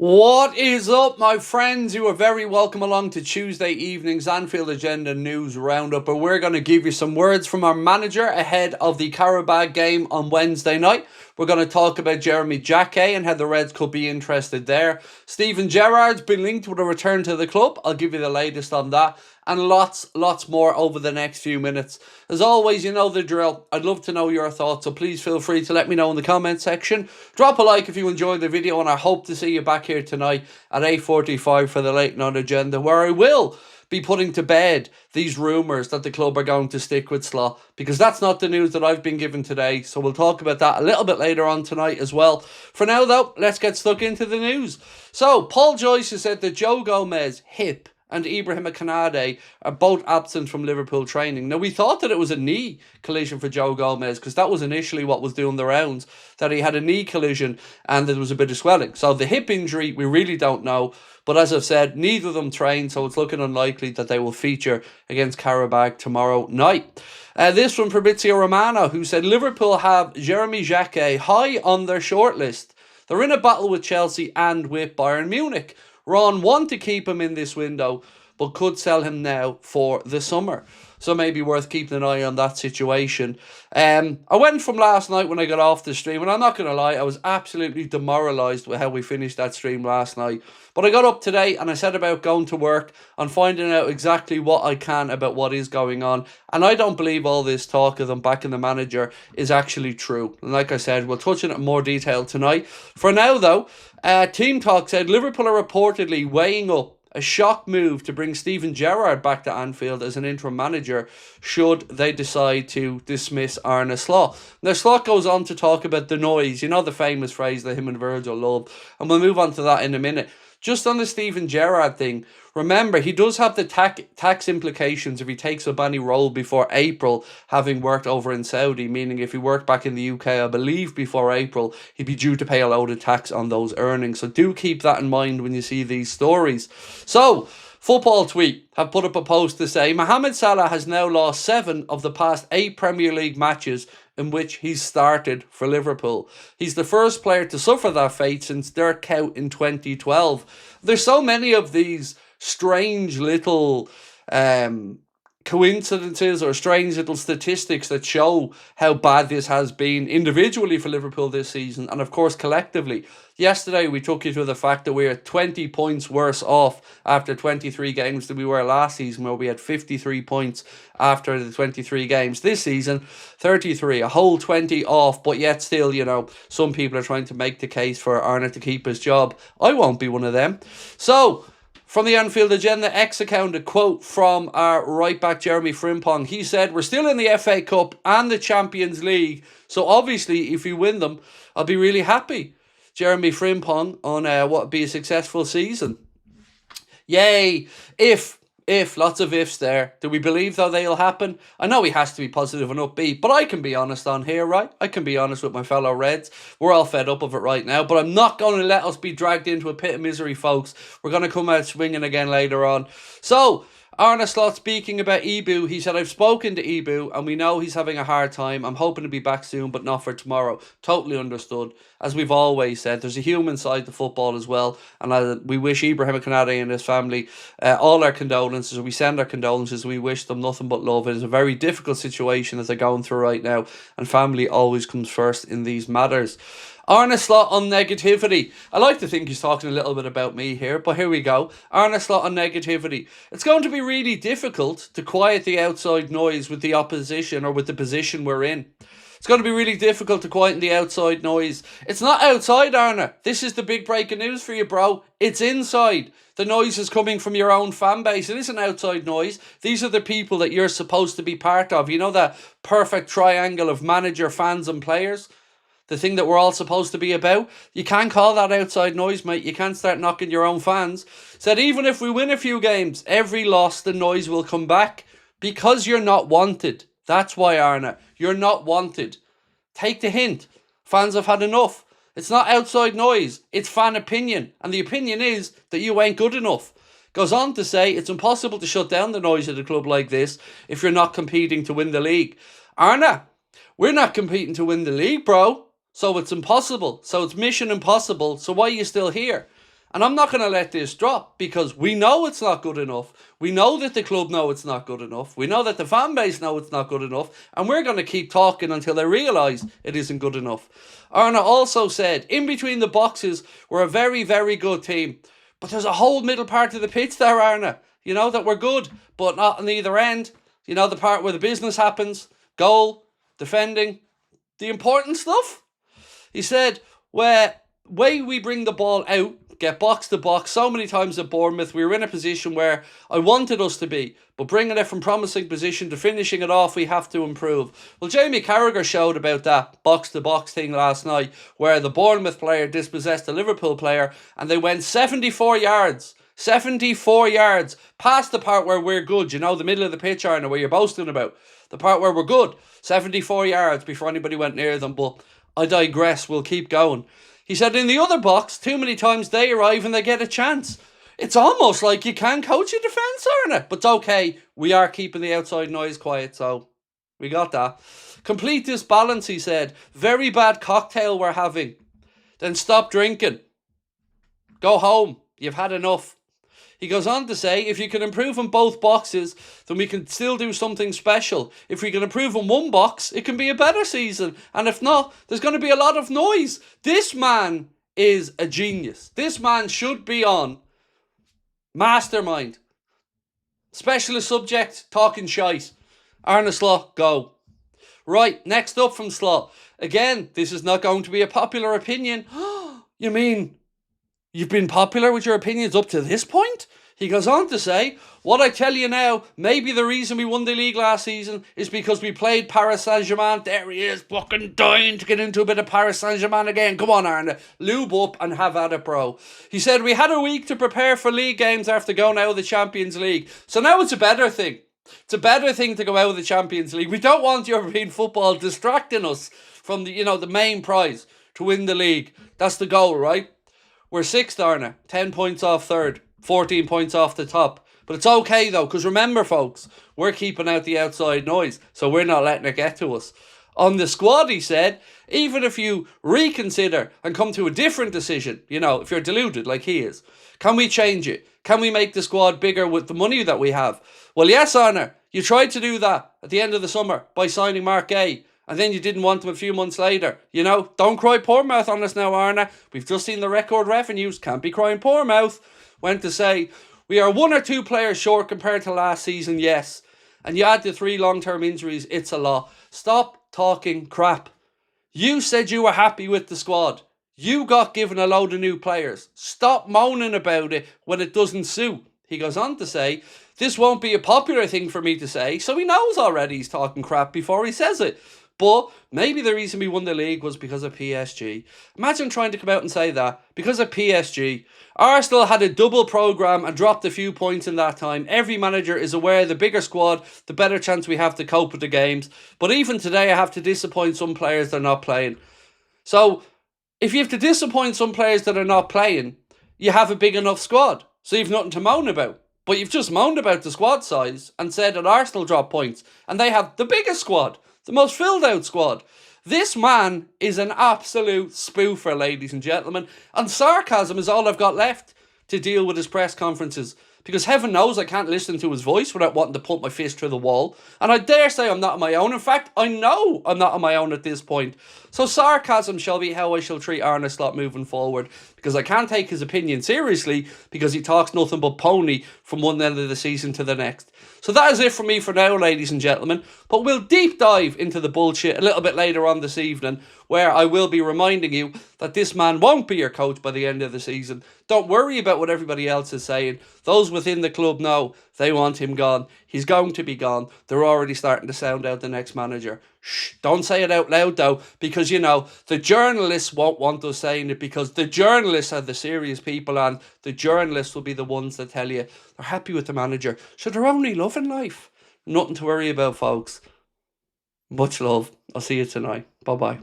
What is up, my friends? You are very welcome along to Tuesday evening's Anfield Agenda News Roundup, where we're going to give you some words from our manager ahead of the Qarabağ game on Wednesday night. We're going to talk about Jeremy Jacquet and how the Reds could be interested there. Steven Gerrard's been linked with a return to the club. I'll give you the latest on that. And lots more over the next few minutes. As always, you know the drill. I'd love to know your thoughts, so please feel free to let me know in the comment section. Drop a like if you enjoyed the video, and I hope to see you back here tonight at 8:45 for the late night agenda, where I will be putting to bed these rumours that the club are going to stick with Slot, because that's not the news that I've been given today. So we'll talk about that a little bit later on tonight as well. For now, though, let's get stuck into the news. So, Paul Joyce has said that Joe Gomez, hip, and Ibrahim Kanade are both absent from Liverpool training. Now, we thought that it was a knee collision for Joe Gomez, because that was initially what was doing the rounds, that he had a knee collision and there was a bit of swelling. So the hip injury, we really don't know. But as I've said, neither of them trained, so it's looking unlikely that they will feature against Qarabağ tomorrow night. This from Fabrizio Romano, who said Liverpool have Jeremy Jacquet high on their shortlist. They're in a battle with Chelsea and with Bayern Munich. Ron want to keep him in this window, but could sell him now for the summer. So maybe worth keeping an eye on that situation. I went from last night when I got off the stream, and I'm not going to lie, I was absolutely demoralised with how we finished that stream last night. But I got up today and I set about going to work and finding out exactly what I can about what is going on. And I don't believe all this talk of them backing the manager is actually true. And like I said, we'll touch on it in more detail tonight. For now, though, Team Talk said Liverpool are reportedly weighing up a shock move to bring Steven Gerrard back to Anfield as an interim manager should they decide to dismiss Arne Slot. Now, Slot goes on to talk about the noise, you know, the famous phrase that him and Virgil love, and we'll move on to that in a minute. Just on the Steven Gerrard thing, remember, he does have the tax implications if he takes up any role before April, having worked over in Saudi, meaning if he worked back in the UK, I believe before April, he'd be due to pay a load of tax on those earnings. So do keep that in mind when you see these stories. So, Football Tweet have put up a post to say Mohamed Salah has now lost 7 of the past 8 Premier League matches in which he's started for Liverpool. He's the first player to suffer that fate since Dirk Kuyt in 2012. There's so many of these strange little coincidences or strange little statistics that show how bad this has been individually for Liverpool this season, and of course collectively. Yesterday we took you to the fact that we're 20 points worse off after 23 games than we were last season, where we had 53 points after the 23 games. This season, 33, a whole 20 off, but yet still, you know, some people are trying to make the case for Arne to keep his job. I won't be one of them. So, from the Anfield Agenda X account, a quote from our right back Jeremy Frimpong. He said, "We're still in the FA Cup and the Champions League, so obviously if we win them, I'll be really happy." Jeremy Frimpong on what would be a successful season. Yay! If, lots of ifs there. Do we believe, though, they'll happen? I know he has to be positive and upbeat, but I can be honest on here, right? I can be honest with my fellow Reds. We're all fed up of it right now, but I'm not going to let us be dragged into a pit of misery, folks. We're going to come out swinging again later on. So, Arne Slot speaking about Ibu, he said, "I've spoken to Ibu and we know he's having a hard time. I'm hoping to be back soon, but not for tomorrow." Totally understood. As we've always said, there's a human side to football as well, and we wish Ibrahim Kanade and his family all our condolences. We send our condolences. We wish them nothing but love. It is a very difficult situation that they're going through right now, and family always comes first in these matters. Arne Slot on negativity. I like to think he's talking a little bit about me here, but here we go. Arne Slot on negativity. It's going to be really difficult to quiet the outside noise with the opposition or with the position we're in. It's going to be really difficult to quieten the outside noise. It's not outside, Arne. This is the big breaking news for you, bro. It's inside. The noise is coming from your own fan base. It isn't outside noise. These are the people that you're supposed to be part of. You know that perfect triangle of manager, fans and players? The thing that we're all supposed to be about. You can't call that outside noise, mate. You can't start knocking your own fans. Said even if we win a few games, every loss, the noise will come back. Because you're not wanted. That's why, Arne. You're not wanted. Take the hint. Fans have had enough. It's not outside noise. It's fan opinion. And the opinion is that you ain't good enough. Goes on to say it's impossible to shut down the noise at a club like this if you're not competing to win the league. Arne, we're not competing to win the league, bro. So it's impossible. So it's mission impossible. So why are you still here? And I'm not going to let this drop because we know it's not good enough. We know that the club know it's not good enough. We know that the fan base know it's not good enough. And we're going to keep talking until they realise it isn't good enough. Arna also said, in between the boxes, we're a very, very good team. But there's a whole middle part of the pitch there, Arna. You know, that we're good, but not on either end. You know, the part where the business happens, goal, defending, the important stuff. He said, way we bring the ball out, get box to box so many times at Bournemouth, we were in a position where I wanted us to be, but bringing it from promising position to finishing it off, we have to improve. Well, Jamie Carragher showed about that box to box thing last night, where the Bournemouth player dispossessed the Liverpool player, and they went 74 yards. 74 yards past the part where we're good, you know, the middle of the pitch, Arna, where you're boasting about. The part where we're good. 74 yards before anybody went near them, but I digress, we'll keep going. He said in the other box, too many times they arrive and they get a chance. It's almost like you can coach your defence, Arna. But it's okay, we are keeping the outside noise quiet, so we got that. Complete this balance, he said. Very bad cocktail we're having. Then stop drinking. Go home, you've had enough. He goes on to say, if you can improve in both boxes, then we can still do something special. If we can improve in one box, it can be a better season. And if not, there's going to be a lot of noise. This man is a genius. This man should be on Mastermind. Specialist subject, talking shite. Arne Slot, go. Right, next up from Slot. Again, this is not going to be a popular opinion. You mean you've been popular with your opinions up to this point? He goes on to say, what I tell you now, maybe the reason we won the league last season is because we played Paris Saint-Germain. There he is, fucking dying to get into a bit of Paris Saint-Germain again. Come on, Arne, lube up and have at it, bro. He said, we had a week to prepare for league games after going out of the Champions League. So now it's a better thing. It's a better thing to go out of the Champions League. We don't want European football distracting us from the main prize to win the league. That's the goal, right? We're sixth, Arne. 10 points off third. 14 points off the top. But it's okay though, because remember folks, we're keeping out the outside noise, so we're not letting it get to us. On the squad, he said, even if you reconsider and come to a different decision, if you're deluded like he is, can we change it? Can we make the squad bigger with the money that we have? Well, yes, Arne, you tried to do that at the end of the summer by signing Mark Gay, and then you didn't want him a few months later. Don't cry poor mouth on us now, Arne. We've just seen the record revenues, can't be crying poor mouth. Went to say, we are 1 or 2 players short compared to last season, yes. And you add the 3 long-term injuries, it's a lot. Stop talking crap. You said you were happy with the squad. You got given a load of new players. Stop moaning about it when it doesn't suit. He goes on to say, this won't be a popular thing for me to say, so he knows already he's talking crap before he says it. But maybe the reason we won the league was because of PSG. Imagine trying to come out and say that. Because of PSG. Arsenal had a double programme and dropped a few points in that time. Every manager is aware the bigger squad, the better chance we have to cope with the games. But even today I have to disappoint some players that are not playing. So if you have to disappoint some players that are not playing, you have a big enough squad. So you've nothing to moan about. But you've just moaned about the squad size and said that Arsenal dropped points. And they have the biggest squad. The most filled out squad. This man is an absolute spoofer, ladies and gentlemen. And sarcasm is all I've got left to deal with his press conferences. Because heaven knows I can't listen to his voice without wanting to put my fist through the wall. And I dare say I'm not on my own. In fact, I know I'm not on my own at this point. So sarcasm shall be how I shall treat Arne Slot moving forward. Because I can't take his opinion seriously because he talks nothing but pony from one end of the season to the next. So that is it from me for now, ladies and gentlemen. But we'll deep dive into the bullshit a little bit later on this evening, where I will be reminding you that this man won't be your coach by the end of the season. Don't worry about what everybody else is saying. Those within the club know they want him gone. He's going to be gone. They're already starting to sound out the next manager. Shh, don't say it out loud though, because the journalists won't want us saying it, because the journalists are the serious people, and the journalists will be the ones that tell you they're happy with the manager. So they're only loving life. Nothing to worry about, folks. Much love. I'll see you tonight. Bye-bye.